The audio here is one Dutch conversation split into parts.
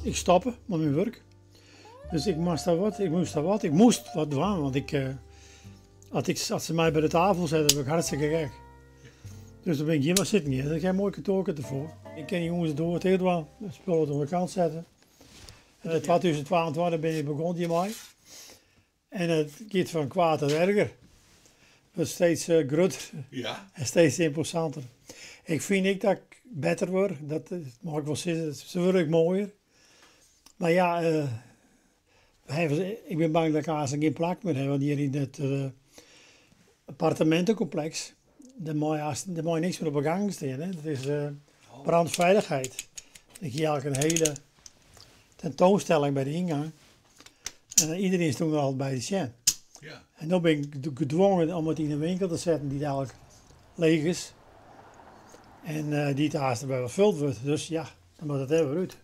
ik stoppen met mijn werk. Dus ik moest wat doen, want als ze mij bij de tafel zetten, ben ik hartstikke gek. Dus dan ben ik hier maar zitten. Dan heb ik een mooi kantoortje ervoor. Ik ken die jongens door het heel wel, de spullen aan de kant zetten. En in 2022 ben ik begonnen hiermee. En het gaat van kwaad tot erger. Het wordt steeds groter en steeds imposanter. Ik vind dat ik beter word, dat mag ik wel zeggen, ze worden mooier. Maar ja, ik ben bang dat ik haast geen plak meer heb, want hier in het appartementencomplex, daar mag je niks meer op de gang staan. Hè. Dat is brandveiligheid. Ik zie eigenlijk een hele tentoonstelling bij de ingang. En iedereen stond er al bij de sjen. Ja. En dan ben ik gedwongen om het in een winkel te zetten die eigenlijk leeg is. En die het haast erbij wel gevuld wordt. Dus ja, dan moet het even uit.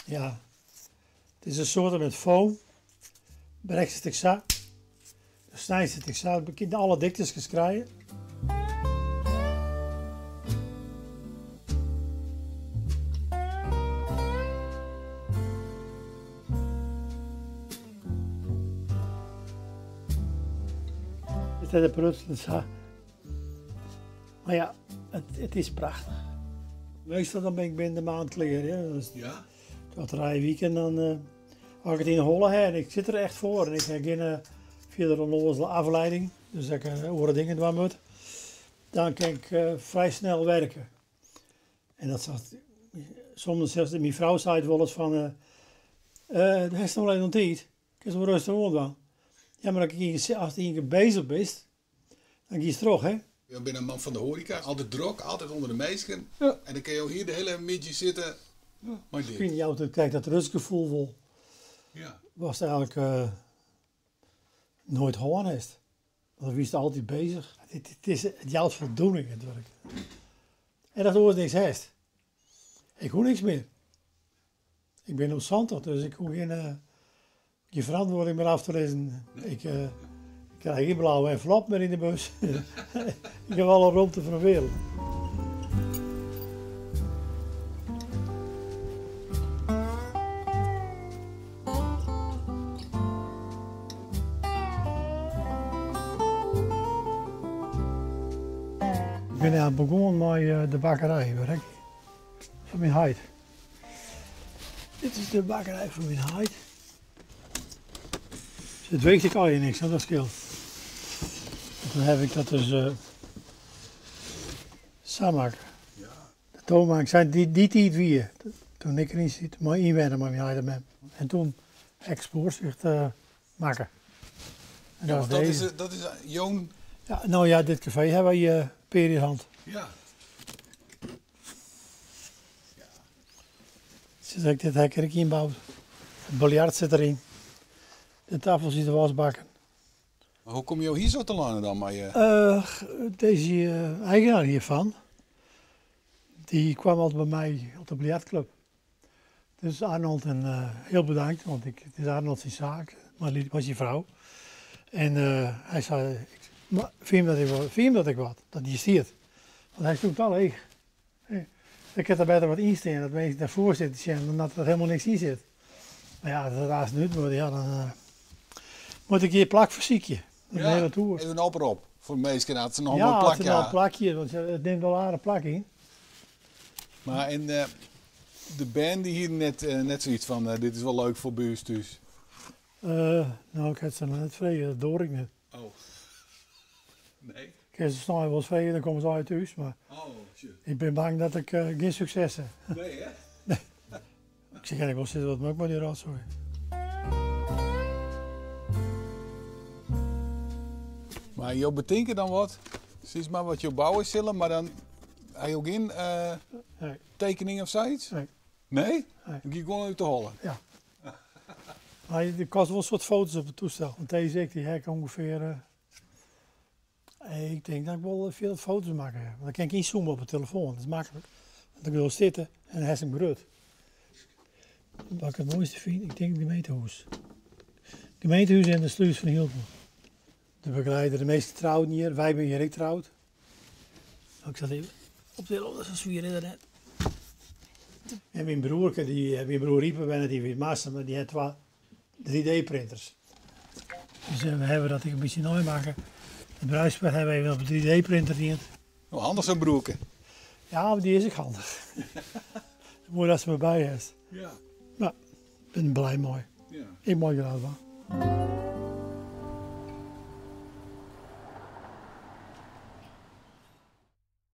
Ja, het is een soort met foam. Breekt het exa. Dan snijdt het exa. Dan kun je alle diktes krijgen. Dit is de prutsen. Maar ja, het is prachtig. Meestal dan ben ik binnen de maand klaar. Ja. Dus ja? Tot rij weekend dan hou ik het in de holle her. Ik zit er echt voor en ik begin via de onnodige afleiding, dus dat ik andere dingen doen moet. Dan kan ik vrij snel werken. En dat zat, soms zelfs mijn vrouw zei het wel eens van, dat is nog alleen een tijd. Ik kan zo rustig wonen. Ja, maar als je bezig bent, dan ga je terug, hè. Je bent een man van de horeca, altijd druk, altijd onder de meisken. Ja. En dan kun je ook hier de hele middag zitten. Ja. Ik vind niet altijd, kijk, dat rustgevoel wel. Ja. Was eigenlijk nooit honest. Want we waren altijd bezig. Het jouwt voldoening, het werk. En dat hoort niks heeft. Ik hoef niks meer. Ik ben op zand, dus ik hoef geen verantwoording meer af te lezen. Nee. Ik krijg geen blauwe envelop meer in de bus. Ik heb alle ruimte van de wereld. Ik ben eigenlijk begonnen met de bakkerij, werk. Van mijn huid. Dit is de bakkerij van mijn huid. Het weegt ik al je niks, dat scheelt. Dan heb ik dat dus samenmaken. Ja. De toonmaak zijn die tijd weer. Toen ik erin zit, maar inwennen met mijn huid. En toen expoort zich te maken. En ja, dat is Joon. Ja, nou ja, dit café hebben we per in hand. Ja. Ja. Dus ik dit heb ik inbouwd. Het biljart zit erin. De tafel zit er wasbakken. Maar hoe kom je hier zo te landen dan? Deze eigenaar hiervan, die kwam altijd bij mij op de biljartclub. Dus Arnold, heel bedankt, want het is Arnold zijn zaak, maar het was je vrouw. En hij zei, vind je dat ik wat? Dat die stiert. Want hij stond al leeg. Ik heb er beter wat in staan, dat mensen daarvoor zitten en dat er helemaal niks in zit. Maar ja, dat raast niet, maar ja, dan moet ik hier plak verziekje. Ja, hele tour. Even een oproep voor de meesten dat ze nog een plakje. Ja, een plakje, want het neemt wel aardig plak in. Maar en de band die hier net zoiets van, dit is wel leuk voor buurs thuis. Nou, ik heb ze net vregen, dat door ik net. Oh. Nee? Ik heb ze snel wel eens vregen, dan komen ze uit thuis, maar shit. Ik ben bang dat ik geen succes heb. Nee, hè? Nee. Ik zeg eigenlijk wel zitten, wat moet ik maar die rotzooi. Maar je betekent dan wat? Precies maar wat je bouwen zullen, maar dan heb je ook geen nee. tekening of zoiets? Nee. Nee? Nee. Dan ga je gewoon uit de hollen? Ja. Maar er kost wel een soort foto's op het toestel. Want deze die heb ik ongeveer... ik denk dat ik wel veel foto's maken. Want dan kan ik inzoomen op de telefoon, dat is makkelijk. Want ik wil zitten en dan heb ik berut. Wat ik het mooiste vind, ik denk het gemeentehuis. Gemeentehuis en de sluis van Hilton. De begeleider, de meeste trouwden hier, wij zijn hier ook trouwd. Ik zat even op de dat is een zwier in net. En mijn broer Riepen, ben het hier weer master, maar die heeft wel 3D-printers. Dus we hebben dat een beetje neu maken. De bruidspaar hebben we even op een 3D-printer die. Oh, handig zo'n broeken. Ja, maar die is ook handig. Mooi dat ze me bij heeft. Ja. Maar ik ben blij mooi. Ja. Ik mooi gedaan.